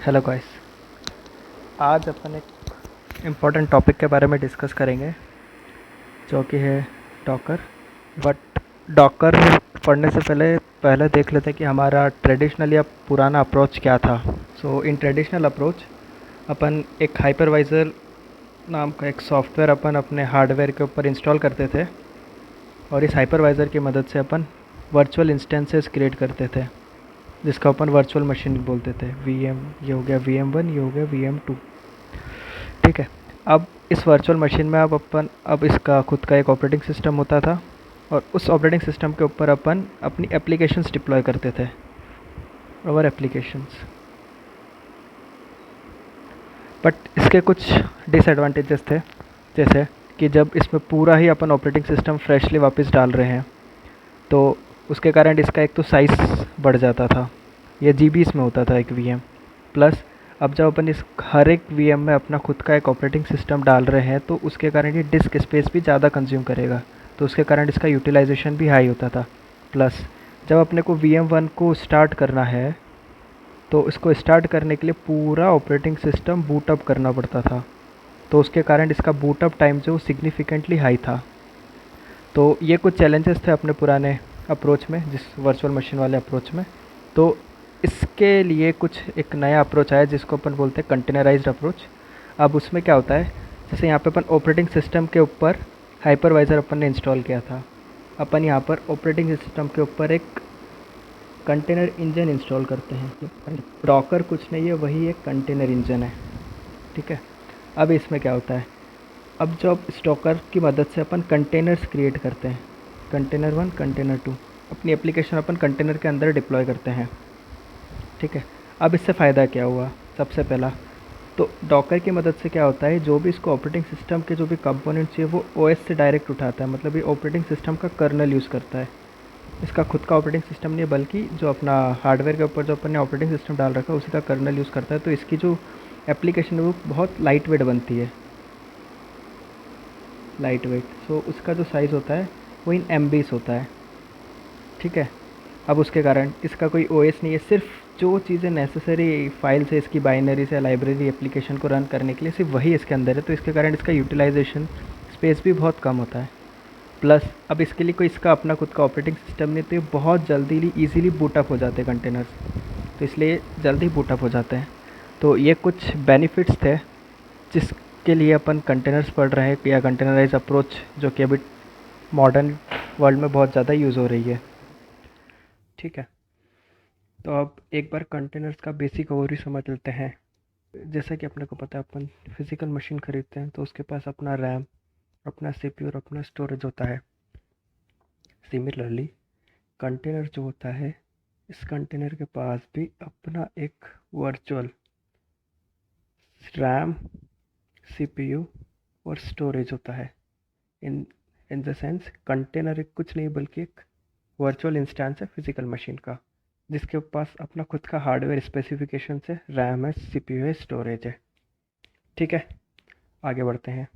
Hello guys, आज अपन एक important topic के बारे में डिस्कस करेंगे जो कि है डॉकर। बट डॉकर पढ़ने से पहले देख लेते हैं कि हमारा ट्रेडिशनल या पुराना अप्रोच क्या था। सो इन ट्रेडिशनल अप्रोच अपन एक हाइपरवाइज़र नाम का एक सॉफ्टवेयर अपन अपने हार्डवेयर के ऊपर इंस्टॉल करते थे और इस हाइपरवाइज़र की मदद से अपन वर्चुअल इंस्टेंसेस क्रिएट करते थे जिसका अपन वर्चुअल मशीन बोलते थे। VM ये हो गया VM1, ये हो गया VM2। ठीक है। अब इस वर्चुअल मशीन में अब इसका खुद का एक ऑपरेटिंग सिस्टम होता था और उस ऑपरेटिंग सिस्टम के ऊपर अपन अपनी एप्लीकेशंस डिप्लॉय करते थे, और एप्लीकेशंस। बट इसके कुछ डिसएडवांटेजेस थे, जैसे कि जब इसमें पूरा ही अपन ऑपरेटिंग सिस्टम फ्रेशली वापस डाल रहे हैं तो उसके कारण इसका एक तो साइज़ बढ़ जाता था, ये जीबीज़ में होता था एक VM। प्लस अब जब अपन इस हर एक VM में अपना खुद का एक ऑपरेटिंग सिस्टम डाल रहे हैं तो उसके कारण ये डिस्क स्पेस भी ज़्यादा कंज्यूम करेगा, तो उसके कारण इसका यूटिलाइजेशन भी हाई होता था। प्लस जब अपने को VM1 को स्टार्ट करना है तो इसको स्टार्ट करने के लिए पूरा ऑपरेटिंग सिस्टम बूटअप करना पड़ता था, तो उसके कारण इसका बूटअप टाइम जो सिग्निफिकेंटली हाई था। तो ये कुछ चैलेंजेस थे अपने पुराने अप्रोच में, जिस वर्चुअल मशीन वाले अप्रोच में। तो इसके लिए कुछ एक नया अप्रोच आया जिसको अपन बोलते हैं कंटेनराइज्ड अप्रोच। अब उसमें क्या होता है, जैसे यहाँ पे अपन ऑपरेटिंग सिस्टम के ऊपर हाइपरवाइज़र अपन ने इंस्टॉल किया था, अपन यहाँ पर ऑपरेटिंग सिस्टम के ऊपर एक कंटेनर इंजन इंस्टॉल करते हैं। डॉकर कुछ नहीं है, वही एक कंटेनर इंजन है। ठीक है। अब इसमें क्या होता है, अब जब स्टॉकर की मदद से अपन कंटेनर्स क्रिएट करते हैं, कंटेनर 1, कंटेनर 2, अपनी एप्लीकेशन अपन कंटेनर के अंदर डिप्लॉय करते हैं। ठीक है। अब इससे फ़ायदा क्या हुआ, सबसे पहला तो डॉकर की मदद से क्या होता है, जो भी इसको ऑपरेटिंग सिस्टम के जो भी कंपोनेंट्स चाहिए वो OS से डायरेक्ट उठाता है। मतलब ये ऑपरेटिंग सिस्टम का कर्नल यूज़ करता है, इसका खुद का ऑपरेटिंग सिस्टम नहीं है, बल्कि जो अपना हार्डवेयर के ऊपर जो अपन ने ऑपरेटिंग सिस्टम डाल रखा है उसी का कर्नल यूज़ करता है। तो इसकी जो एप्लीकेशन है वो बहुत लाइट वेट बनती है, लाइट वेट। सो उसका जो साइज़ होता है वो इन MBs होता है। ठीक है। अब उसके कारण इसका कोई OS नहीं है, सिर्फ जो चीज़ें नेसेसरी फाइल्स है इसकी बाइनरी से लाइब्रेरी एप्लीकेशन को रन करने के लिए सिर्फ वही इसके अंदर है, तो इसके कारण इसका यूटिलाइजेशन स्पेस भी बहुत कम होता है। प्लस अब इसके लिए कोई इसका अपना खुद का ऑपरेटिंग सिस्टम नहीं, तो ये बहुत जल्दी ईजीली बूटअप हो जाते हैं कंटेनर्स, तो इसलिए जल्दी बूटअप हो जाते हैं। तो ये कुछ बेनिफिट्स थे जिसके लिए अपन कंटेनर्स पढ़ रहे हैं, या कंटेनराइज अप्रोच जो कि अभी मॉडर्न वर्ल्ड में बहुत ज़्यादा यूज़ हो रही है। ठीक है। तो अब एक बार कंटेनर्स का बेसिक ओवरव्यू समझ लेते हैं। जैसा कि अपने को पता है, अपन फिज़िकल मशीन खरीदते हैं तो उसके पास अपना रैम, अपना CPU और अपना स्टोरेज होता है। सिमिलरली कंटेनर जो होता है, इस कंटेनर के पास भी अपना एक वर्चुअल रैम, CPU और स्टोरेज होता है। इन इन द सेंस कंटेनर एक कुछ नहीं बल्कि एक वर्चुअल इंस्टेंस है फिजिकल मशीन का, जिसके पास अपना खुद का हार्डवेयर स्पेसिफिकेशन है, रैम है, CPU है, स्टोरेज है। ठीक है। आगे बढ़ते हैं,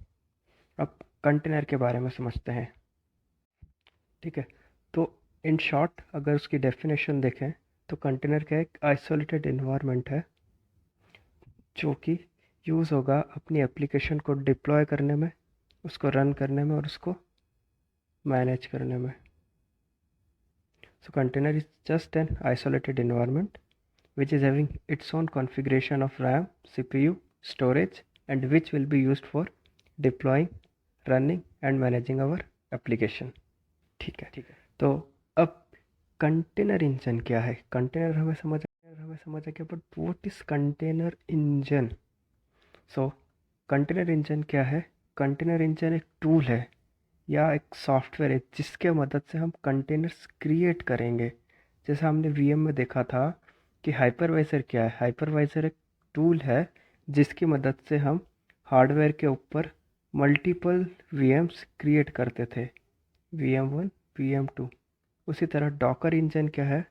अब कंटेनर के बारे में समझते हैं। ठीक है। तो इन शॉर्ट अगर उसकी डेफिनेशन देखें तो कंटेनर का एक आइसोलेटेड इन्वायरमेंट है जो कि यूज़ होगा अपनी एप्लीकेशन को डिप्लॉय करने में, उसको रन करने में और उसको मैनेज करने में। So container is just an isolated environment which is having its own configuration of RAM, CPU, storage, and which will be used for deploying, running and managing our application. ठीक है। तो अब कंटेनर इंजन क्या है, container हमें समझ आ गया, but what is container engine. So container engine क्या है, कंटेनर इंजन एक टूल है या एक सॉफ्टवेयर है जिसके मदद से हम कंटेनर्स क्रिएट करेंगे। जैसा हमने VM में देखा था कि हाइपरवाइज़र क्या है, हाइपरवाइज़र एक टूल है जिसकी मदद से हम हार्डवेयर के ऊपर मल्टीपल VMs क्रिएट करते थे, VM1, VM2। उसी तरह डॉकर इंजन क्या है,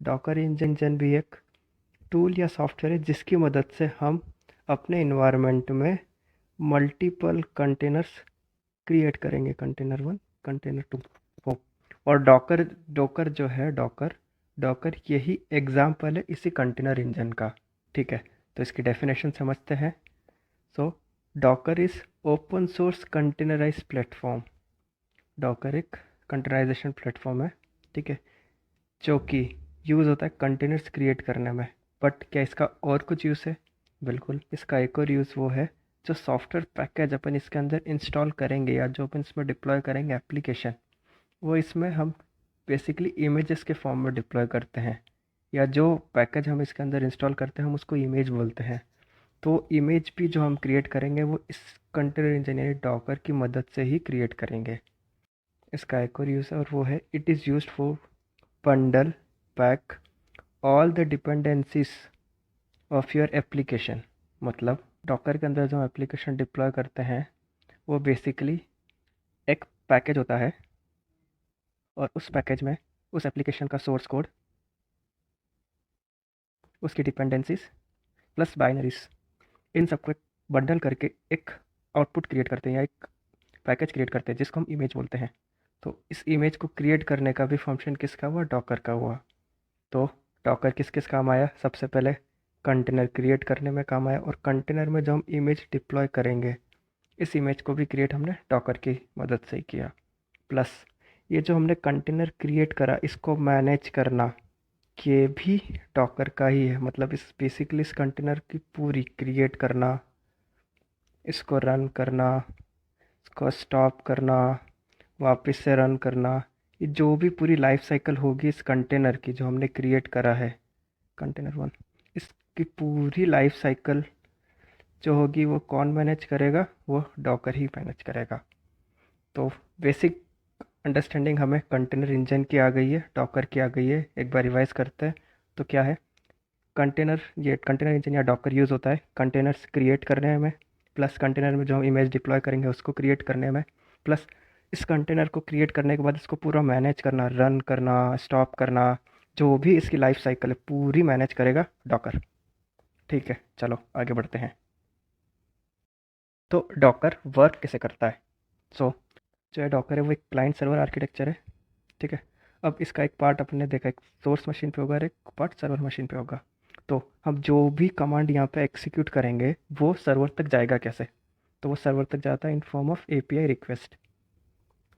डॉकर इंजन भी एक टूल या सॉफ्टवेयर है जिसकी मदद से हम अपने इन्वायरमेंट में मल्टीपल कंटेनर्स क्रिएट करेंगे, कंटेनर 1, कंटेनर 2। और डॉकर डॉकर जो है, डॉकर यही एग्जाम्पल है इसी कंटेनर इंजन का। ठीक है। तो इसकी डेफिनेशन समझते हैं। So Docker is open source containerize platform. Docker एक कंटेनराइजेशन प्लेटफॉर्म है, ठीक है, जो कि यूज़ होता है कंटेनर्स क्रिएट करने में। बट क्या इसका और कुछ यूज़ है? बिल्कुल, इसका एक और यूज़ वो है, जो सॉफ्टवेयर पैकेज अपन इसके अंदर इंस्टॉल करेंगे या जो अपन इसमें डिप्लॉय करेंगे एप्लीकेशन, वो इसमें हम बेसिकली इमेजेस के फॉर्म में डिप्लॉय करते हैं, या जो पैकेज हम इसके अंदर इंस्टॉल करते हैं हम उसको इमेज बोलते हैं। तो इमेज भी जो हम क्रिएट करेंगे वो इस कंटेनर इंजीनियरिंग डॉकर की मदद से ही क्रिएट करेंगे। इसका एक और यूज़ है और वो है, it is used for bundle pack all the dependencies of your application. मतलब डॉकर के अंदर जो हम एप्लीकेशन डिप्लॉय करते हैं वो बेसिकली एक पैकेज होता है, और उस पैकेज में उस एप्लीकेशन का सोर्स कोड, उसकी डिपेंडेंसीज प्लस बाइनरीज, इन सबको बंडल करके एक आउटपुट क्रिएट करते हैं या एक पैकेज क्रिएट करते हैं जिसको हम इमेज बोलते हैं। तो इस इमेज को क्रिएट करने का भी फंक्शन किसका हुआ? डॉकर का हुआ। तो डॉकर किस किस काम आया? सबसे पहले कंटेनर क्रिएट करने में काम आया, और कंटेनर में जो हम इमेज डिप्लॉय करेंगे इस इमेज को भी क्रिएट हमने डॉकर की मदद से ही किया। प्लस ये जो हमने कंटेनर क्रिएट करा इसको मैनेज करना, ये भी डॉकर का ही है। मतलब इस बेसिकली इस कंटेनर की पूरी क्रिएट करना, इसको रन करना, इसको स्टॉप करना, वापस से रन करना, ये जो भी पूरी लाइफ साइकिल होगी इस कंटेनर की जो हमने क्रिएट करा है कंटेनर वन, इसकी पूरी लाइफ साइकिल जो होगी वो कौन मैनेज करेगा? वो डॉकर ही मैनेज करेगा। तो बेसिक अंडरस्टैंडिंग हमें कंटेनर इंजन की आ गई है, डॉकर की आ गई है। एक बार रिवाइज करते हैं तो क्या है कंटेनर, ये कंटेनर इंजन या डॉकर यूज़ होता है कंटेनर्स क्रिएट करने में, प्लस कंटेनर में जो हम इमेज डिप्लॉय करेंगे उसको क्रिएट करने में, प्लस इस कंटेनर को क्रिएट करने के बाद इसको पूरा मैनेज करना, रन करना, स्टॉप करना, जो भी इसकी लाइफ साइकिल है पूरी मैनेज करेगा डॉकर। ठीक है, चलो आगे बढ़ते हैं। तो डॉकर वर्क कैसे करता है? सो जो है डॉकर है वो एक क्लाइंट सर्वर आर्किटेक्चर है, ठीक है। अब इसका एक पार्ट अपने देखा, एक सोर्स मशीन पे होगा और एक पार्ट सर्वर मशीन पे होगा। तो हम जो भी कमांड यहाँ पे एग्जीक्यूट करेंगे वो सर्वर तक जाएगा कैसे? तो वो सर्वर तक जाता है in form of API request.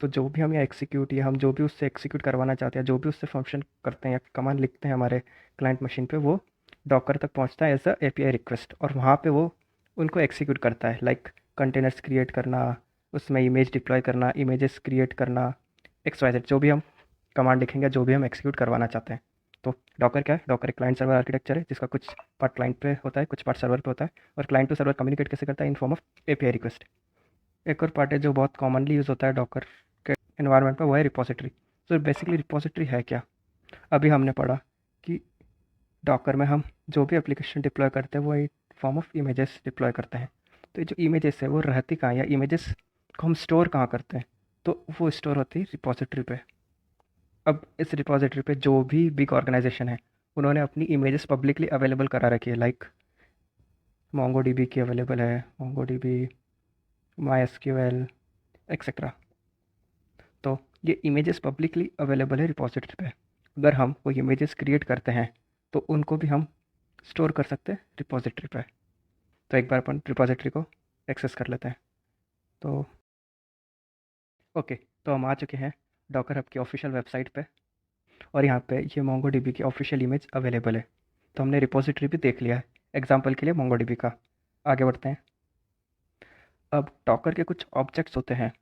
तो जो भी हम यहाँ एग्जीक्यूट या हम जो भी उससे एग्जीक्यूट करवाना चाहते हैं, जो भी उससे फंक्शन करते हैं या कमांड लिखते हैं हमारे क्लाइंट मशीन पे, वो डॉकर तक पहुँचता है एज अ एपीआई रिक्वेस्ट, और वहाँ पे वो उनको एग्जीक्यूट करता है। लाइक कंटेनर्स क्रिएट करना, उसमें इमेज डिप्लॉय करना, इमेजेस क्रिएट करना, एक्स वाई जेड जो भी हम कमांड लिखेंगे, जो भी हम एक्जीक्यूट करवाना चाहते हैं। तो डॉकर क्या है? डॉकर एक क्लाइंट सर्वर आर्किटेक्चर है जिसका कुछ पार्ट क्लाइंट पे होता है, कुछ पार्ट सर्वर पे होता है, और क्लाइंट टू सर्वर कम्युनिकेट कैसे करता है? In form of API request. एक और पार्ट है जो बहुत कॉमनली यूज़ होता है डॉकर के एनवायरनमेंट में, वो है रिपोजिटरी। तो बेसिकली रिपोजिटरी है क्या? अभी हमने पढ़ा कि डॉकर में हम जो भी एप्लीकेशन डिप्लॉय करते हैं वो एक फॉर्म ऑफ इमेजेस डिप्लॉय करते हैं। तो ये जो इमेजेस है वो रहती कहाँ, या इमेजेस को हम स्टोर कहाँ करते हैं? तो वो स्टोर होती है रिपोजिटरी पे। अब इस रिपोजिटरी पे जो भी बिग ऑर्गेनाइजेशन है उन्होंने अपनी इमेजेस पब्लिकली अवेलेबल करा रखी है। लाइक मोंगो डीबी की अवेलेबल है, Mongo dB, my SQL etcetera. तो ये इमेजेस पब्लिकली अवेलेबल है रिपोजिटरी पे। अगर हम वो इमेजेस क्रिएट करते हैं तो उनको भी हम स्टोर कर सकते हैं रिपोजिटरी पे। तो एक बार अपन रिपोजिटरी को एक्सेस कर लेते हैं। तो ओके, तो हम आ चुके हैं डॉकर हब की ऑफिशियल वेबसाइट पे, और यहाँ पे ये मोंगो डीबी की ऑफिशियल इमेज अवेलेबल है। तो हमने रिपोजिटरी भी देख लिया है एग्जाम्पल के लिए मोंगो डीबी का। आगे बढ़ते हैं। अब डॉकर के कुछ ऑब्जेक्ट्स होते हैं,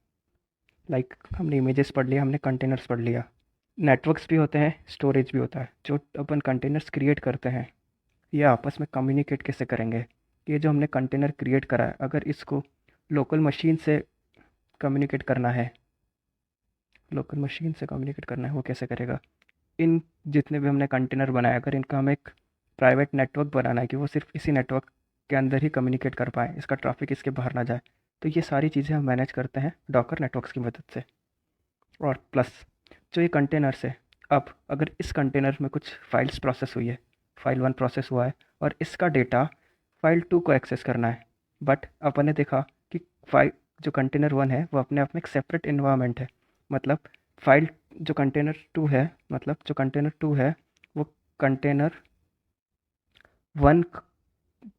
लाइक हमने इमेजेस पढ़ लिया, हमने कंटेनर्स पढ़ लिया, नेटवर्क्स भी होते हैं, स्टोरेज भी होता है। जो अपन कंटेनर्स क्रिएट करते हैं ये आपस में कम्युनिकेट कैसे करेंगे? ये जो हमने कंटेनर क्रिएट करा है अगर इसको लोकल मशीन से कम्युनिकेट करना है, लोकल मशीन से कम्युनिकेट करना है, वो कैसे करेगा? इन जितने भी हमने कंटेनर बनाए अगर इनका हमें एक प्राइवेट नेटवर्क बनाना है कि वो सिर्फ इसी नेटवर्क के अंदर ही कम्युनिकेट कर पाएँ, इसका ट्रैफिक इसके बाहर ना जाए, तो ये सारी चीज़ें हम मैनेज करते हैं डॉकर नेटवर्क्स की मदद से। और प्लस जो ये कंटेनर्स है, अब अगर इस कंटेनर में कुछ फाइल्स प्रोसेस हुई है, फाइल 1 प्रोसेस हुआ है और इसका डेटा फाइल 2 को एक्सेस करना है, बट अपन ने देखा कि फाइल जो कंटेनर 1 है वो अपने आप में एक सेपरेट इन्वायरमेंट है। मतलब फाइल जो कंटेनर 2 है, मतलब जो कंटेनर 2 है वो कंटेनर 1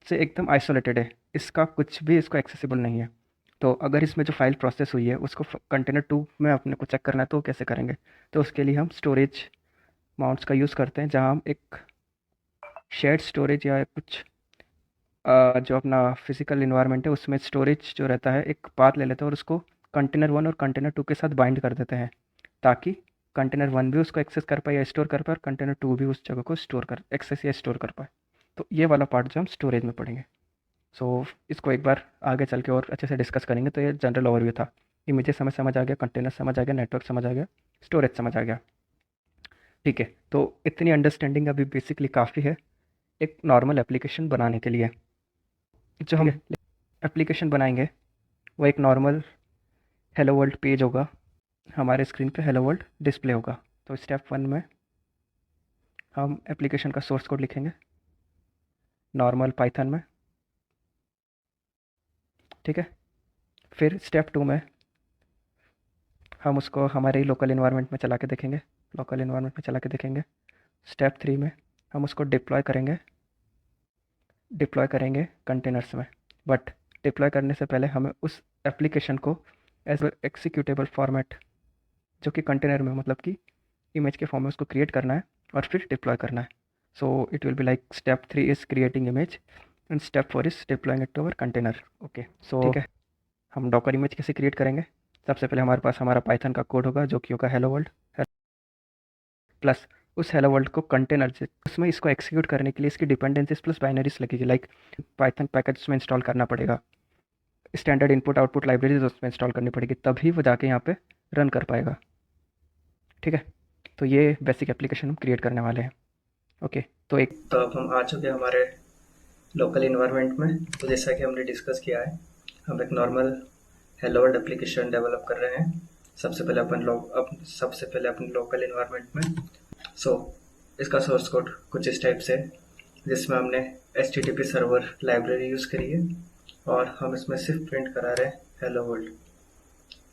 से एकदम आइसोलेटेड है, इसका कुछ भी इसको एक्सेसिबल नहीं है। तो अगर इसमें जो फाइल प्रोसेस हुई है उसको कंटेनर टू में अपने को चेक करना है, तो वो कैसे करेंगे? तो उसके लिए हम स्टोरेज माउंट्स का यूज़ करते हैं, जहाँ हम एक शेयर्ड स्टोरेज या कुछ जो अपना फिजिकल इन्वायरमेंट है उसमें स्टोरेज जो रहता है एक पाथ ले लेते हैं और उसको कंटेनर वन और कंटेनर टू के साथ बाइंड कर देते हैं, ताकि कंटेनर वन भी उसको एक्सेस कर पाए या स्टोर कर पाए, और कंटेनर टू भी उस जगह को स्टोर कर एक्सेस या स्टोर कर पाए। तो ये वाला पार्ट जो हम स्टोरेज में पढ़ेंगे। सो इसको एक बार आगे चल के और अच्छे से डिस्कस करेंगे। तो ये जनरल ओवरव्यू था। इमेजेस समझ आ गया, कंटेनर समझ आ गया, नेटवर्क समझ आ गया, स्टोरेज समझ आ गया। ठीक है, तो इतनी अंडरस्टैंडिंग अभी बेसिकली काफ़ी है एक नॉर्मल एप्लीकेशन बनाने के लिए। जो हम एप्लीकेशन बनाएंगे वो एक नॉर्मल हेलो वर्ल्ड पेज होगा, हमारे स्क्रीन पे हेलो वर्ल्ड डिस्प्ले होगा। तो स्टेप वन में हम एप्लीकेशन का सोर्स कोड लिखेंगे नॉर्मल पाइथन में। ठीक है, फिर स्टेप टू में हम उसको हमारे लोकल इन्वायरमेंट में चला के देखेंगे, लोकल इन्वायरमेंट में चला के देखेंगे। स्टेप थ्री में हम उसको डिप्लॉय करेंगे कंटेनर्स में। बट डिप्लॉय करने से पहले हमें उस एप्लीकेशन को एज एक्सिक्यूटेबल फॉर्मेट, जो कि कंटेनर में मतलब कि इमेज के फॉर्म में उसको क्रिएट करना है और फिर डिप्लॉय करना है। So it will be like step three is creating image and step four is deploying it to our container. Okay, so ठीक है, हम डॉकर इमेज कैसे क्रिएट करेंगे? सबसे पहले हमारे पास हमारा पाइथन का कोड होगा, जो कि होगा हेलो वर्ल्ड प्लस उस हेलो वर्ल्ड को कंटेनर से उसमें इसको एक्सिक्यूट करने के लिए इसकी डिपेंडेंसीज प्लस बाइनरीज लगेगी। लाइक पाइथन पैकेज में इंस्टॉल करना पड़ेगा, स्टैंडर्ड इनपुट आउटपुट लाइब्रेरीज उसमें इंस्टॉल करनी पड़ेगी, तभी वो जाके यहाँ पे रन कर पाएगा। ठीक है, तो ये बेसिक एप्लीकेशन हम क्रिएट करने वाले हैं। ओके, तो अब हम आ चुके हैं हमारे लोकल इन्वायरमेंट में। तो जैसा कि हमने डिस्कस किया है, हम एक normal hello world application develop कर रहे हैं। सबसे पहले अपने लोकल इन्वायरमेंट में। सो इसका सोर्स कोड कुछ इस टाइप से, जिसमें हमने HTTP सर्वर लाइब्रेरी यूज़ करी है और हम इसमें सिर्फ प्रिंट करा रहे हैं हेलो वर्ल्ड।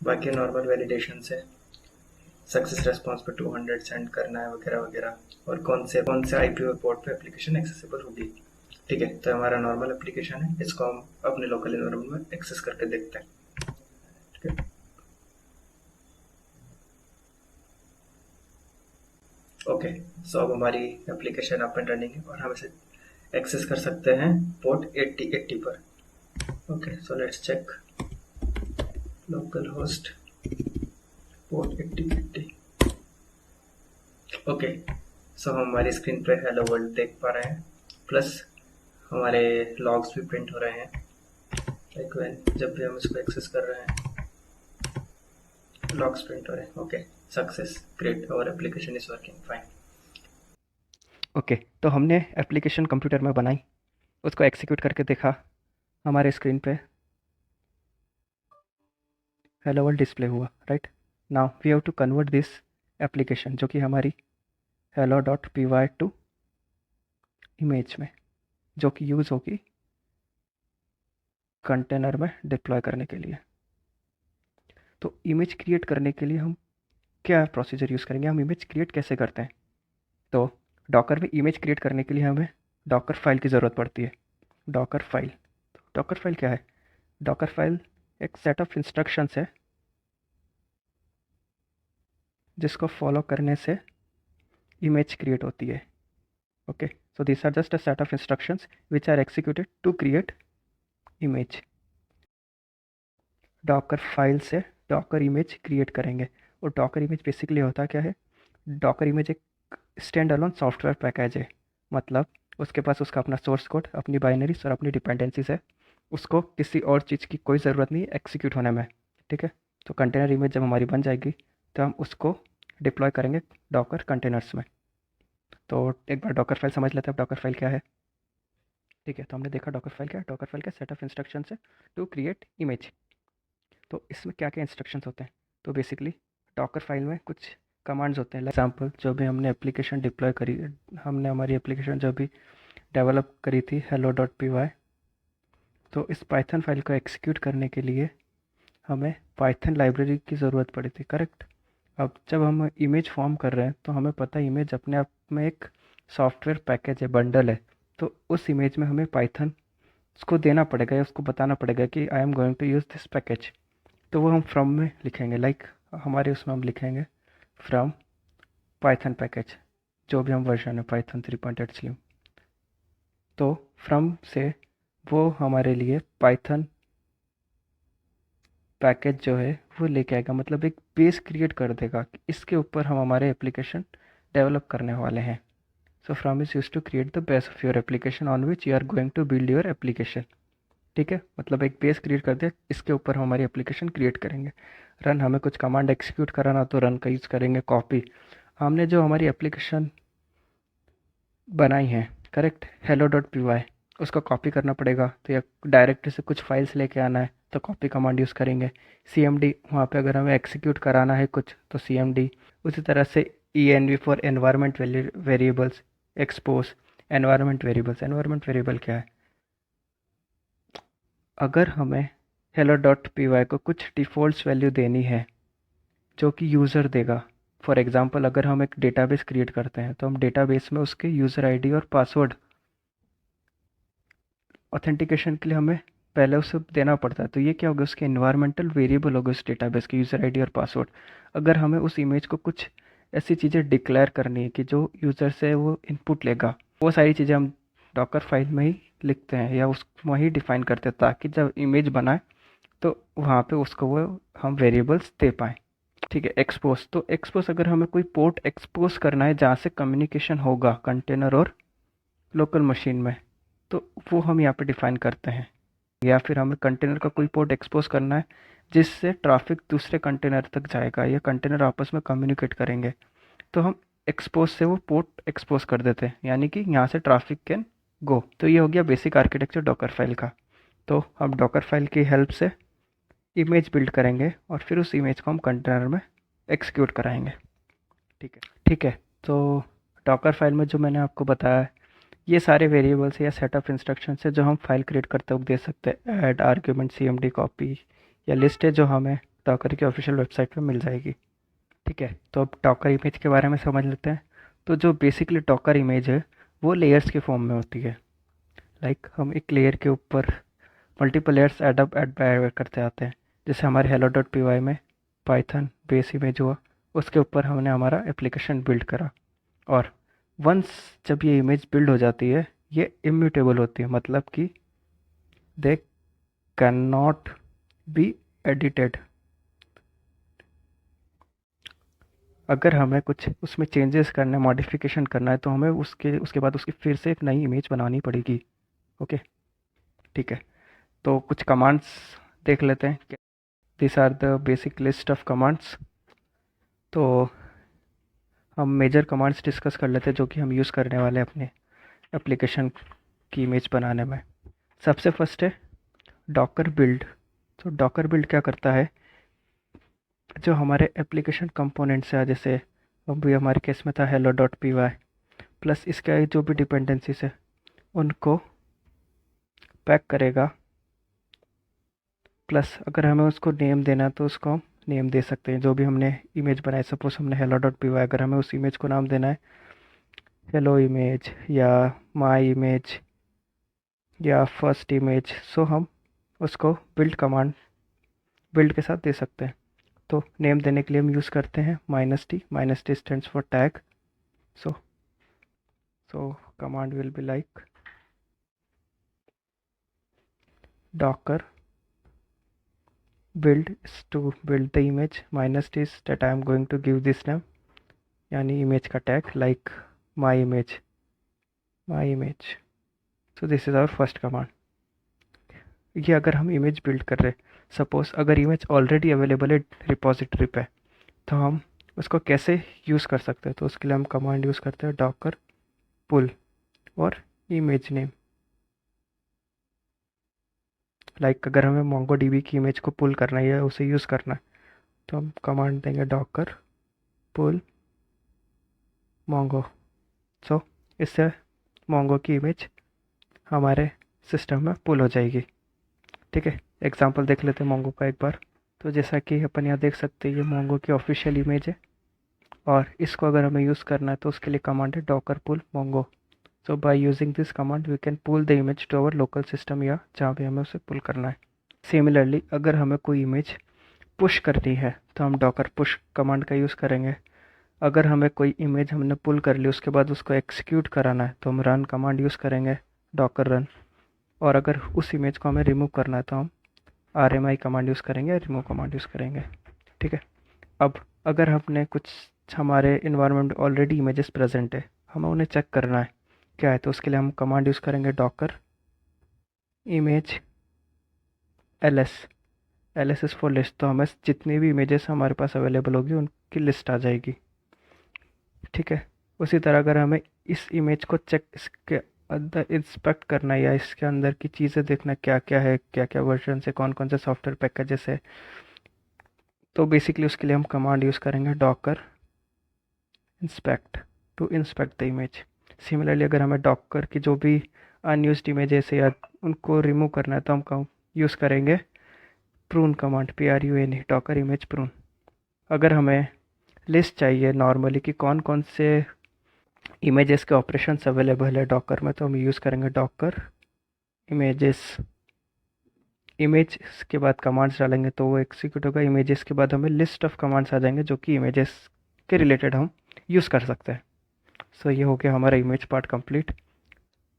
बाकी नॉर्मल वैलिडेशन से सक्सेस रेस्पॉन्स पे 200 सेंड करना है वगैरह वगैरह, और कौन से IP पोर्ट पे एप्लीकेशन एक्सेसिबल होगी। ठीक है, तो हमारा नॉर्मल एप्लीकेशन है, इसको हम अपने लोकल एनवायरनमेंट में एक्सेस करके देखते हैं। ठीक है, ओके, सो अब हमारी एप्लीकेशन अप एंड रनिंग है और हम इसे एक्सेस कर सकते हैं पोर्ट 8080 पर। Okay, so let's check local host port 8080। Okay, so हम हमारी स्क्रीन पे हेलो वर्ल्ड देख पा रहे हैं, प्लस हमारे लॉग्स भी प्रिंट हो रहे हैं। लाइक जब भी हम इसको एक्सेस कर रहे हैं लॉग्स प्रिंट हो रहे हैं। ओके, सक्सेस, ग्रेट, और application is working fine. Okay, तो हमने एप्लीकेशन कंप्यूटर में बनाई, उसको एक्सिक्यूट करके देखा, हमारे स्क्रीन पे हेलो वर्ल्ड डिस्प्ले हुआ। Right, now we have to convert this application, जो कि हमारी hello.py टू इमेज में, जो कि यूज़ होगी कंटेनर में डिप्लॉय करने के लिए। तो इमेज क्रिएट करने के लिए हम क्या प्रोसीजर यूज़ करेंगे, हम इमेज क्रिएट कैसे करते हैं? तो डॉकर में इमेज क्रिएट करने के लिए हमें डॉकर फाइल की ज़रूरत पड़ती है। डॉकर फाइल, डॉकर फाइल क्या है? डॉकर फाइल एक सेट ऑफ इंस्ट्रक्शंस है, जिसको फॉलो करने से इमेज क्रिएट होती है। Okay, so this are just a set of instructions which are executed to create image. Docker file से डॉकर इमेज क्रिएट करेंगे, और डॉकर इमेज बेसिकली होता क्या है? डॉकर इमेज एक स्टैंड अलोन सॉफ्टवेयर पैकेज है, मतलब उसके पास उसका अपना सोर्स कोड, अपनी बाइनरीज और अपनी डिपेंडेंसीज है, उसको किसी और चीज़ की कोई ज़रूरत नहीं एक्सिक्यूट होने में। ठीक है, तो कंटेनर इमेज जब हमारी बन जाएगी तो हम उसको डिप्लॉय करेंगे डॉकर कंटेनर्स में। तो एक बार डॉकर फाइल समझ लेते हैं, अब डॉकर फाइल क्या है। ठीक है, तो हमने देखा डॉकर फाइल क्या है। डॉकर फाइल का सेट ऑफ इंस्ट्रक्शन है टू क्रिएट इमेज। तो इसमें क्या क्या इंस्ट्रक्शंस होते हैं? तो बेसिकली डॉकर फाइल में कुछ कमांड्स होते हैं। एग्जाम्पल, जो भी हमने एप्लीकेशन डिप्लॉय करी, हमने हमारी एप्लीकेशन जो भी डेवलप करी थी hello.py, तो इस पाइथन फाइल को एक्सिक्यूट करने के लिए हमें पाइथन लाइब्रेरी की ज़रूरत पड़ी थी। करेक्ट, अब जब हम इमेज फॉर्म कर रहे हैं तो हमें पता है इमेज अपने आप में एक सॉफ्टवेयर पैकेज है, बंडल है, तो उस इमेज में हमें पाइथन उसको देना पड़ेगा या उसको बताना पड़ेगा कि I am going to use this package. तो वो हम फ्रॉम में लिखेंगे, लाइक हमारे उसमें हम लिखेंगे फ्रॉम पाइथन पैकेज, जो भी हम वर्जन है पाइथन 3.8 स्लिम। तो फ्रॉम से वो हमारे लिए पाइथन पैकेज जो है वो लेके आएगा, मतलब एक बेस क्रिएट कर देगा कि इसके ऊपर हम हमारे एप्लीकेशन डेवलप करने वाले हैं। So from is use to create the base of your application on which you are going to build your application. ठीक है, मतलब एक बेस क्रिएट कर दिया, इसके ऊपर हम हमारी एप्लीकेशन क्रिएट करेंगे। रन, हमें कुछ कमांड एक्सिक्यूट कराना तो रन का यूज़ करेंगे। कॉपी, हमने जो हमारी एप्लीकेशन बनाई है, correct, hello dot P Y, उसको कॉपी करना पड़ेगा, तो या डायरेक्टरी से कुछ फाइल्स लेके आना है तो कॉपी कमांड यूज़ करेंगे। सी एम डी, वहाँ पर अगर हमें एक्सिक्यूट कराना है कुछ तो सी एम डी। उसी तरह से E N V for environment variables, expose environment variables. Environment variable क्या है? अगर हमें हेलो डॉट पी वाई को कुछ डिफ़ॉल्ट्स वैल्यू देनी है जो कि यूज़र देगा, फॉर एग्जांपल अगर हम एक डेटाबेस क्रिएट करते हैं तो हम डेटाबेस में उसके यूज़र आईडी और पासवर्ड ऑथेंटिकेशन के लिए हमें पहले उसे देना पड़ता है। तो ये क्या होगा, उसके इन्वायरमेंटल वेरिएबल होगा उस डेटाबेस के यूज़र आईडी और पासवर्ड। अगर हमें उस इमेज को कुछ ऐसी चीज़ें डिक्लेयर करनी है कि जो यूज़र से वो इनपुट लेगा, वो सारी चीज़ें हम डॉकर फाइल में ही लिखते हैं या उसमें ही डिफाइन करते हैं, ताकि जब इमेज बनाए तो वहाँ पे उसको वो हम वेरिएबल्स दे पाएँ। ठीक है। एक्सपोज, तो एक्सपोज अगर हमें कोई पोर्ट एक्सपोज करना है जहाँ से कम्युनिकेशन होगा कंटेनर और लोकल मशीन में, तो वो हम यहाँ पे डिफाइन करते हैं। या फिर हमें कंटेनर का कोई पोर्ट एक्सपोज करना है जिससे ट्रैफिक दूसरे कंटेनर तक जाएगा या कंटेनर आपस में कम्युनिकेट करेंगे, तो हम एक्सपोज से वो पोर्ट एक्सपोज कर देते हैं, यानी कि यहाँ से ट्रैफिक कैन गो। तो ये हो गया बेसिक आर्किटेक्चर डॉकर फाइल का। तो हम डॉकर फाइल की हेल्प से इमेज बिल्ड करेंगे और फिर उस इमेज को हम कंटेनर में एक्सिक्यूट कराएंगे। ठीक है, ठीक है। तो डॉकर फाइल में जो मैंने आपको बताया है, ये सारे वेरिएबल्स या सेट ऑफ इंस्ट्रक्शंस है जो हम फाइल क्रिएट करते वक्त दे सकते हैं। Add, argument, C M D, copy या लिस्ट है जो हमें डॉकर की ऑफिशियल वेबसाइट पर मिल जाएगी। ठीक है, तो अब डॉकर इमेज के बारे में समझ लेते हैं। तो जो बेसिकली डॉकर इमेज है वो लेयर्स के फॉर्म में होती है। लाइक हम एक लेयर के ऊपर मल्टीपल लेयर्स ऐड करते आते हैं। जैसे हमारे हेलो डॉट पी वाई में पाइथन बेस इमेज हुआ, उसके ऊपर हमने हमारा एप्लीकेशन बिल्ड करा, और वंस जब ये इमेज बिल्ड हो जाती है ये इम्यूटेबल होती है, मतलब कि they can not be edited. अगर हमें कुछ उसमें चेंजेस करना है, मॉडिफिकेशन करना है, तो हमें उसके बाद उसकी फिर से एक नई इमेज बनानी पड़ेगी। ओके, ठीक है। तो कुछ कमांड्स देख लेते हैं। This are the basic list of commands. तो हम मेजर कमांड्स डिस्कस कर लेते हैं जो कि हम यूज़ करने वाले हैं अपने एप्लीकेशन की इमेज बनाने में। सबसे फर्स्ट है डॉकर बिल्ड। तो डॉकर बिल्ड क्या करता है, जो हमारे एप्लीकेशन कंपोनेंट्स है, जैसे अभी हमारे केस में था hello dot P Y, plus इसके जो भी डिपेंडेंसीज है उनको पैक करेगा। प्लस अगर हमें उसको नेम देना है तो उसको हम नेम दे सकते हैं। जो भी हमने इमेज बनाई, सपोज हमने हेलो डॉट पी वाई, अगर हमें उस इमेज को नाम देना है हेलो इमेज या माई इमेज या फर्स्ट इमेज, सो हम उसको बिल्ड कमांड बिल्ड के साथ दे सकते हैं। तो नेम देने के लिए हम यूज़ करते हैं -t। -t stands for tag. So command will be like docker build is to build the image, -t is that I am going to give this name, यानी इमेज का tag, like my image. So this is our first command. ये अगर हम image build कर रहे हैं, suppose अगर image already available है रिपोजिटरी पे, तो हम उसको कैसे यूज़ कर सकते हैं, तो उसके लिए हम कमांड यूज़ करते हैं डॉकर पुल और इमेज नेम। लाइक अगर हमें मोंगो डीबी की इमेज को पुल करना है या उसे यूज़ करना है, तो हम कमांड देंगे डॉकर पुल मोंगो। सो इससे मोंगो की इमेज हमारे सिस्टम में पुल हो जाएगी। ठीक है, एग्जांपल देख लेते हैं मोंगो का एक बार। तो जैसा कि अपन यहाँ देख सकते हैं ये मोंगो की ऑफिशियल इमेज है, और इसको अगर हमें यूज़ करना है तो उसके लिए कमांड है Docker pull Mongo. So by using this command we can pull the image to our local system या जहाँ भी हमें उसे पुल करना है। सिमिलरली अगर हमें कोई इमेज पुश करनी है तो हम डॉकर पुश कमांड का यूज़ करेंगे। अगर हमें कोई इमेज हमने पुल कर ली उसके बाद उसको एक्सिक्यूट कराना है तो हम रन कमांड यूज़ करेंगे, डॉकर रन। और अगर उस इमेज को हमें रिमूव करना है तो हम RMI कमांड यूज़ करेंगे, रिमूव कमांड यूज़ करेंगे। ठीक है। अब अगर हमने कुछ हमारे इन्वायरमेंट ऑलरेडी इमेजेस प्रेजेंट है, हमें उन्हें चेक करना है क्या है, तो उसके लिए हम कमांड यूज़ करेंगे Docker image ls। ls is for list, तो हमें जितनी भी इमेजेस हमारे पास अवेलेबल होगी उनकी लिस्ट आ जाएगी। ठीक है। उसी तरह अगर हमें इस इमेज को चेक इसके अंदर इंस्पेक्ट करना है या इसके अंदर की चीज़ें देखना क्या क्या है, क्या क्या वर्जन है, कौन कौन से सॉफ्टवेयर पैकेजेस है, तो बेसिकली उसके लिए हम कमांड यूज़ करेंगे Docker inspect to inspect the image. Similarly अगर हमें डॉकर की जो भी अनयूज्ड इमेजेस है या उनको रिमूव करना है तो हम यूज़ करेंगे prune command, PRUN, Docker image prune. अगर हमें लिस्ट चाहिए नॉर्मली कि कौन कौन से इमेजेस के ऑपरेशंस अवेलेबल है डॉकर में, तो हम यूज़ करेंगे डॉकर इमेजेस। इमेज के बाद कमांड्स डालेंगे तो वो एग्जीक्यूट होगा। इमेजेस के बाद हमें लिस्ट ऑफ कमांड्स आ जाएंगे जो कि इमेजेस के रिलेटेड हम यूज़ कर सकते हैं। सो ये हो गया हमारा इमेज पार्ट कंप्लीट।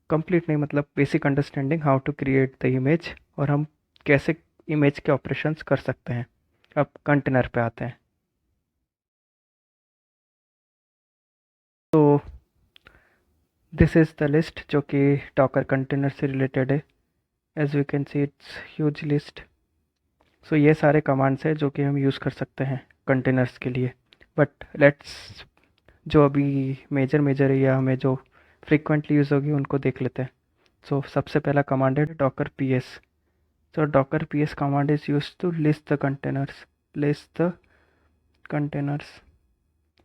कंप्लीट नहीं मतलब basic understanding how to create the image और हम कैसे इमेज के ऑपरेशंस कर सकते हैं। अब कंटेनर पे आते हैं। तो दिस इज़ द लिस्ट जो कि डॉकर कंटेनर से रिलेटेड है। As we can see it's huge list. So ये सारे कमांड्स हैं जो कि हम यूज़ कर सकते हैं कंटेनर्स के लिए। बट लेट्स जो अभी मेजर है या हमें जो फ्रीक्वेंटली यूज़ होगी उनको देख लेते हैं। सो सबसे पहला कमांड है Docker PS। So Docker PS command is use to list the containers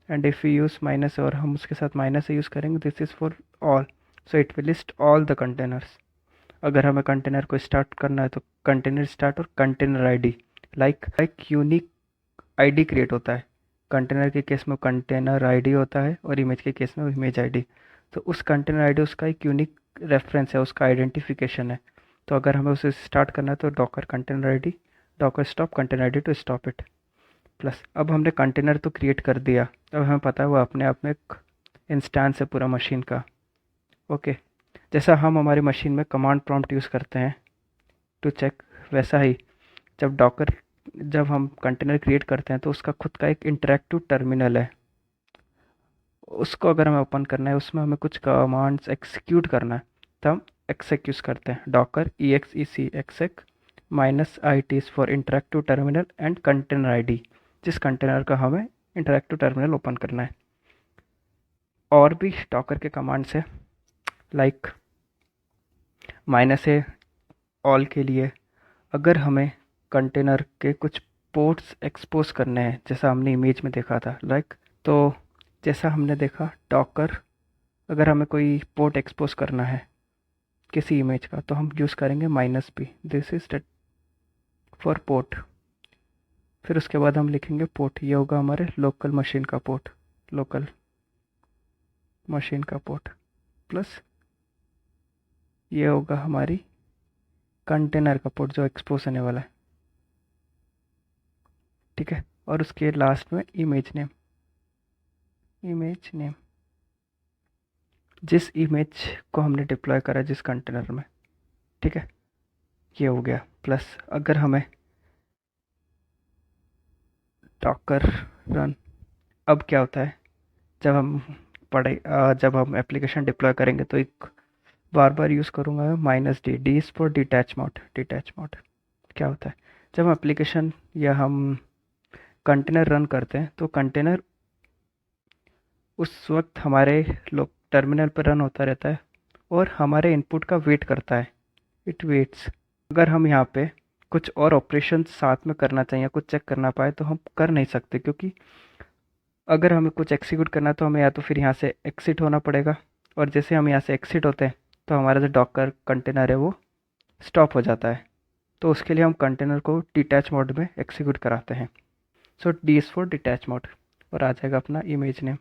and if you use minus और हम उसके साथ माइनस से यूज़ करेंगे, this is for all, so it will list all the containers. अगर हमें container को start करना है तो कंटेनर स्टार्ट और container ID like unique ID create होता है। कंटेनर के केस में कंटेनर आईडी होता है और इमेज के केस में इमेज आईडी। तो उस कंटेनर आईडी उसका एक यूनिक रेफरेंस है, उसका आइडेंटिफिकेशन है। तो अगर हमें उसे स्टार्ट करना है तो Docker container ID, Docker stop container ID to stop it plus. अब हमने कंटेनर तो क्रिएट कर दिया, अब हमें पता है वो अपने आप में एक इंस्टेंस है पूरा मशीन का। ओके। जैसा हम हमारी मशीन में कमांड प्रॉम्प्ट यूज़ करते हैं टू चेक, वैसा ही जब हम कंटेनर क्रिएट करते हैं तो उसका खुद का एक इंटरेक्टिव टर्मिनल है। उसको अगर हमें ओपन करना है, उसमें हमें कुछ कमांड्स एक्सिक्यूट करना है, तो हम एक्सेक यूज़ करते हैं, Docker EXEC exec -IT for interactive terminal and container ID, जिस कंटेनर का हमें इंटरेक्टिव टर्मिनल ओपन करना है। और भी डॉकर के कमांड्स है लाइक -A ऑल के लिए। अगर हमें कंटेनर के कुछ पोर्ट्स एक्सपोज करने हैं जैसा हमने इमेज में देखा था तो जैसा हमने देखा डॉकर, अगर हमें कोई पोर्ट एक्सपोज करना है किसी इमेज का तो हम यूज़ करेंगे -P, this is for port. फिर उसके बाद हम लिखेंगे पोर्ट, ये होगा हमारे लोकल मशीन का पोर्ट, लोकल मशीन का पोर्ट प्लस ये होगा हमारी कंटेनर का पोर्ट जो एक्सपोज होने वाला है। ठीक है। और उसके लास्ट में इमेज नेम जिस इमेज को हमने डिप्लॉय करा जिस कंटेनर में। ठीक है, ये हो गया। प्लस अगर हमें डॉकर रन, अब क्या होता है जब हम जब हम एप्लीकेशन डिप्लॉय करेंगे तो एक बार बार यूज़ करूँगा मैं -D, D is for detach mode. क्या होता है जब हम एप्लीकेशन या हम कंटेनर रन करते हैं तो कंटेनर उस वक्त हमारे लोग टर्मिनल पर रन होता रहता है और हमारे इनपुट का वेट करता है, इट वेट्स। अगर हम यहाँ पे कुछ और ऑपरेशन साथ में करना चाहिए, कुछ चेक करना पाए तो हम कर नहीं सकते, क्योंकि अगर हमें कुछ एक्सिक्यूट करना तो हमें या तो फिर यहाँ से एक्सिट होना पड़ेगा, और जैसे हम यहाँ से एक्सिट होते हैं तो हमारा जो डॉकर कंटेनर है वो स्टॉप हो जाता है। तो उसके लिए हम कंटेनर को डिटैच मोड में एक्सिक्यूट कराते हैं। सो D is for detach mode और आ जाएगा अपना इमेज नेम।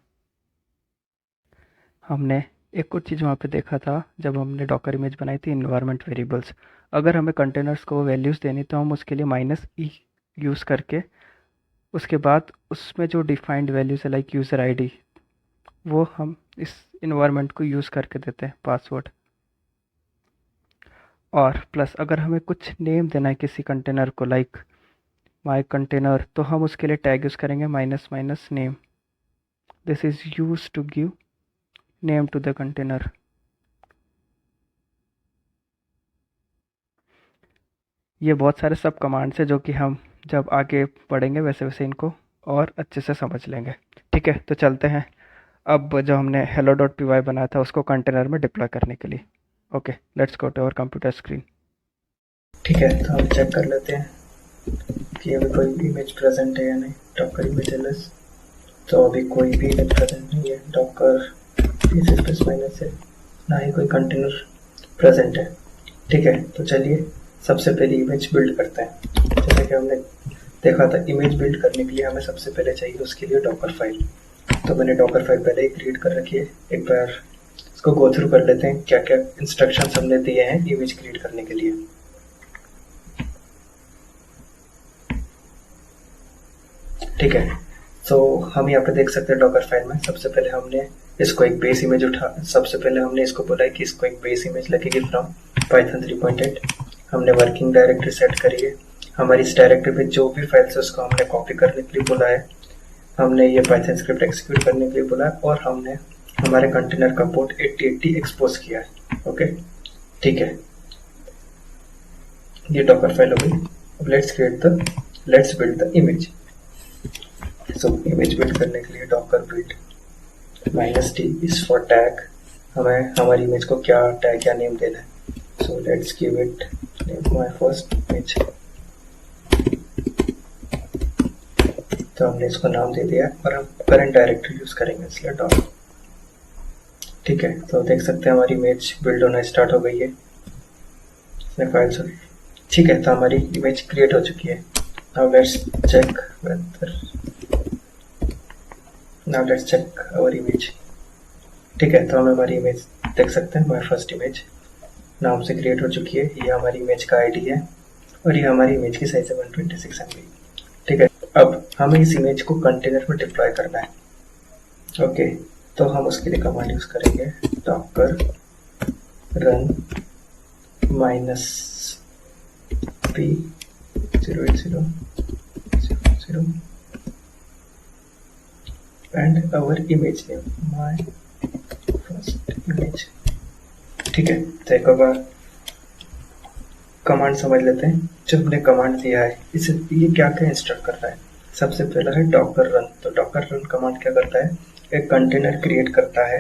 हमने एक और चीज़ वहाँ पे देखा था जब हमने डॉकर इमेज बनाई थी, इन्वायरमेंट वेरिएबल्स। अगर हमें कंटेनर्स को वैल्यूज़ देनी तो हम उसके लिए -e यूज़ करके उसके बाद उसमें जो डिफाइंड वैल्यूज़ है लाइक यूज़र आईडी, वो हम इस इन्वायरमेंट को यूज़ करके देते हैं पासवर्ड। और प्लस अगर हमें कुछ नेम देना है किसी कंटेनर को लाइक माय कंटेनर, तो हम उसके लिए टैग यूज़ करेंगे minus name. This is use to give name to the container. ये बहुत सारे सब कमांड्स है जो कि हम जब आगे पढ़ेंगे वैसे वैसे इनको और अच्छे से समझ लेंगे। ठीक है, तो चलते हैं अब जो हमने hello डॉट पी वाई बनाया था उसको कंटेनर में डिप्लॉय करने के लिए। Okay, let's go to our computer screen. ठीक है, तो हम चेक कर लेते हैं कि अभी कोई इमेज प्रेजेंट है या नहीं। डॉकर इमेज एलएस, तो अभी कोई भी इमेज प्रेजेंट नहीं है। डॉकर स्पेस माइनस है, ना ही कोई कंटेनर प्रेजेंट है। ठीक है, तो चलिए सबसे पहले इमेज बिल्ड करते हैं। जैसे कि हमने देखा था, इमेज बिल्ड करने के लिए हमें सबसे पहले चाहिए उसके लिए डॉकर फाइल। तो मैंने डॉकर फाइल पहले ही क्रिएट कर रखी है। एक बार इसको गो थ्रू कर लेते हैं क्या क्या इंस्ट्रक्शंस हमने दिए हैं इमेज क्रिएट करने के लिए। ठीक है, तो हम यहाँ पे देख सकते हैं डॉकर फाइल में सबसे पहले हमने इसको एक बेस इमेज सबसे पहले हमने इसको बोला है कि इसको एक बेस इमेज लगेगी फ्रॉम पाइथन 3.8। हमने वर्किंग डायरेक्टरी सेट करी है। हमारी इस डायरेक्टरी में जो भी फाइल्स है उसको हमने कॉपी करने के लिए बोला है। हमने ये पाइथन स्क्रिप्ट एक्सिक्यूट करने के लिए बोला है और हमने हमारे कंटेनर का पोर्ट 8080 एक्सपोज किया है। ओके, ठीक है, ये डॉकर फाइल हो गई। अब let's build the image. So image build करने के लिए Docker build -t is for tag. हमें हमारी इमेज को क्या टैग या नेम देना है। So let's give it name my first image. तो हमने इसको नाम दे दिया और हम करंट डायरेक्टरी यूज करेंगे इसलिए डॉट। ठीक है, तो देख सकते हैं हमारी इमेज बिल्ड होना स्टार्ट हो गई है। इसने फाइल से ठीक है, तो हमारी इमेज क्रिएट हो चुकी है। Now let's check our image. ठीक है, तो हम हमारी इमेज देख सकते हैं। माय फर्स्ट इमेज नाम से क्रिएट हो चुकी है। ये हमारी इमेज का आईडी है और ये हमारी इमेज की साइज है 126 MB। ठीक है, अब हमें इस इमेज को कंटेनर में डिप्लॉय करना है। ओके, तो हम उसके लिए कमांड यूज करेंगे Docker run -p 080 and our image name my first image। ठीक है, तो एक बार कमांड समझ लेते हैं। जो हमने कमांड दिया है इसे ये क्या क्या इंस्ट्रक्ट कर रहा है। सबसे पहला है डॉकर रन। तो डॉकर रन कमांड क्या करता है, एक कंटेनर क्रिएट करता है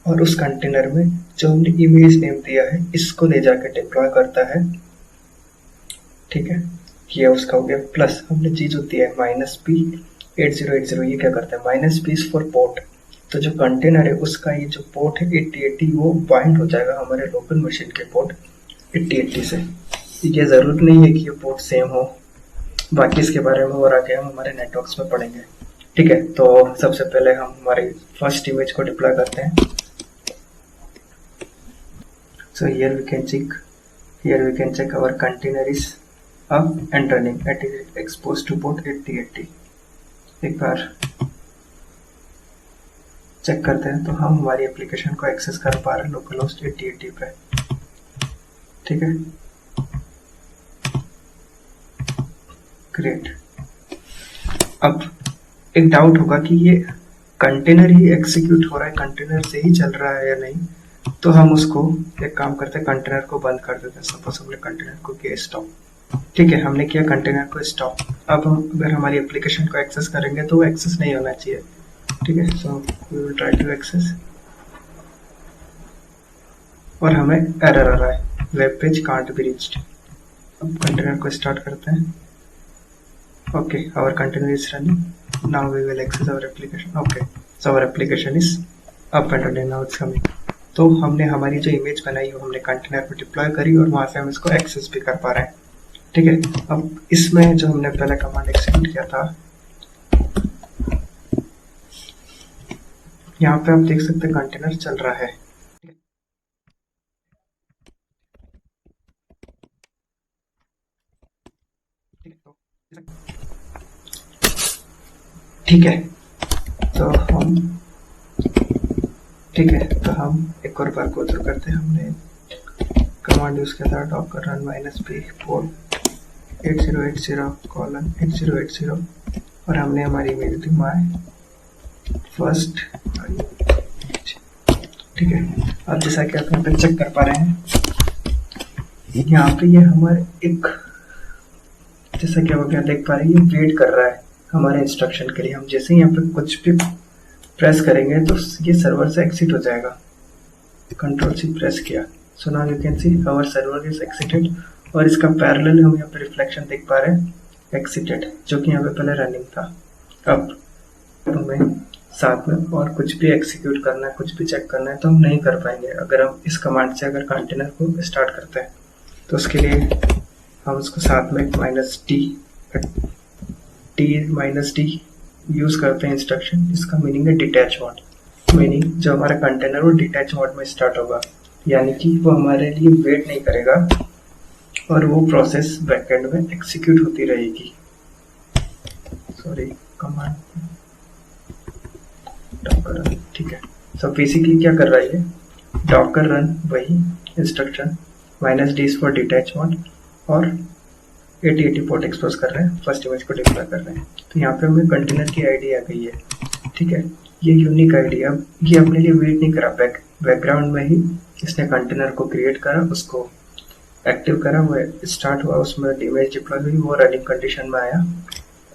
और उस कंटेनर में जो हमने इमेज नेम दिया है इसको ले जाकर डिप्लॉय करता है। ठीक है, ये उसका हो गया। प्लस हमने चीज होती है -p 8080। ये क्या करता है, -p इज फॉर पोर्ट। तो जो कंटेनर है उसका ये जो पोर्ट है 8080 वो बाइंड हो जाएगा हमारे लोकल मशीन के पोर्ट 8080 से। ये जरूरत नहीं है कि ये पोर्ट सेम हो, बाकी इसके बारे में और आगे हम हमारे नेटवर्क्स में पढ़ेंगे। ठीक है, तो सबसे पहले हम हमारे फर्स्ट इमेज को डिप्लॉय करते हैं। So here we can check our container is up and running at expose to port 8080। एक बार चेक करते हैं तो हम हमारी एप्लीकेशन को एक्सेस कर पा रहे हैं लोकल होस्ट 8080 पे। ठीक है, ग्रेट। अब एक डाउट होगा कि ये कंटेनर ही एग्जीक्यूट हो रहा है, कंटेनर से ही चल रहा है या नहीं। तो हम उसको एक काम करते हैं, कंटेनर को बंद कर देते हैं। सपोज हमने कंटेनर को किया स्टॉप। ठीक है, हमने किया कंटेनर को स्टॉप। अब हम अगर हमारी एप्लीकेशन को एक्सेस करेंगे तो वो एक्सेस नहीं होना चाहिए। ठीक है, so we will try to access और हमें एरर आ रहा है, web page can't be reached. अब कंटेनर को स्टार्ट करते हैं। Okay, our container is running. Now we will access our application. Okay, so our application is up and running. Now it's coming. तो हमने हमारी जो इमेज बनाई वो हमने कंटेनर पे डिप्लॉय करी और वहां से हम इसको एक्सेस भी कर पा रहे हैं। ठीक है, अब इसमें जो हमने पहले कमांड एक्सिक्यूट किया था, यहाँ पे आप देख सकते हैं कंटेनर चल रहा है। ठीक है, तो हम ठीक है तो हम एक और बार गो थ्रू करते हैं। हमने कमांड यूज किया था डॉकर रन -p पोर्ट 8080:8080 और हमने हमारी इमेज दी माय फर्स्ट। ठीक है, अब जैसा कि आप यहाँ पे चेक कर पा रहे हैं, यहाँ पे ये हमारे एक जैसा कि आप यहाँ देख पा रहे हैं, ये वेट कर रहा है हमारे इंस्ट्रक्शन के लिए। हम जैसे ही यहाँ पे कुछ भी प्रेस करेंगे तो ये सर्वर से एग्जिट हो जाएगा। कंट्रोल सी प्रेस किया, so now you can see our server is exited और इसका पैरेलल हम यहाँ पे रिफ्लेक्शन देख पा रहे हैं एग्जिटेड, जो कि यहाँ पे पहले रनिंग था। अब हमें साथ में और कुछ भी एग्जीक्यूट करना है, कुछ भी चेक करना है तो हम नहीं कर पाएंगे अगर हम इस कमांड से अगर कंटेनर को स्टार्ट करते हैं। तो उसके लिए हम उसको साथ में -t यूज करते हैं इंस्ट्रक्शन। इसका मीनिंग है डिटैच मोड, मीनिंग जो हमारा कंटेनर वो डिटैच मोड में स्टार्ट होगा, यानी कि वो हमारे लिए वेट नहीं करेगा और वो प्रोसेस बैकएंड में एग्जीक्यूट होती रहेगी। Sorry, command Docker run. ठीक है, सो बेसिकली क्या कर रहा है ये डॉकर रन, वही instruction -d for detach mode और 8080 पोर्ट एक्सपोज कर रहे हैं, फर्स्ट इमेज को डिप्लॉय कर रहे हैं। तो यहाँ पे हमें कंटेनर की आईडी आ गई है। ठीक है, ये यूनिक आईडी, अब ये अपने लिए वेट नहीं करा, बैकग्राउंड में ही इसने कंटेनर को क्रिएट करा, उसको एक्टिव करा, वो स्टार्ट हुआ, उसमें इमेज डिप्लॉय हुई, वो रनिंग कंडीशन में आया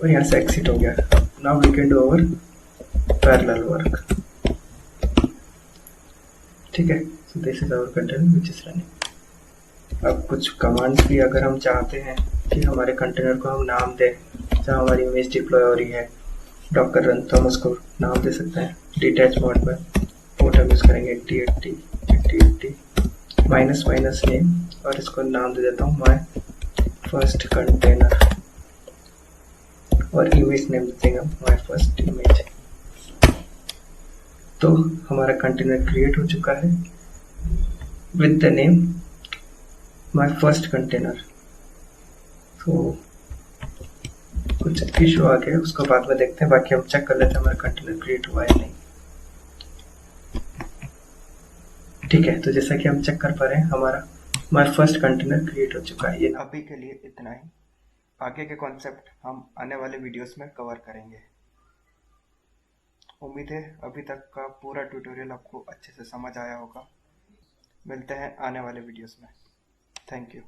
और यहाँ से एग्जिट हो गया। Now we can do over parallel work. ठीक है, so this is our container which is running. अब कुछ कमांड्स भी अगर हम चाहते हैं कि हमारे कंटेनर को हम नाम दें, जहाँ हमारी इमेज डिप्लॉय हो रही है डॉकर रन, तो हम उसको नाम दे सकते हैं। डिटैच मोड में पोर्ट हम यूज करेंगे 8080 माइनस नेम और इसको नाम दे देता हूँ माय फर्स्ट कंटेनर और इमेज नेम दे देंगे माय फर्स्ट इमेज। तो हमारा कंटेनर क्रिएट हो चुका है with the name my first container. तो कुछ इशू आ गया, उसको बाद में देखते हैं, बाकी हम चेक कर लेते हैं हमारा कंटेनर क्रिएट हुआ है नहीं। ठीक है, तो जैसा कि हम चेक कर पा रहे हैं हमारा माय फर्स्ट कंटेनर क्रिएट हो चुका है। ये अभी के लिए इतना ही, आगे के कॉन्सेप्ट हम आने वाले वीडियोस में कवर करेंगे। उम्मीद है अभी तक का पूरा ट्यूटोरियल आपको अच्छे से समझ आया होगा। मिलते हैं आने वाले वीडियोस में। Thank you.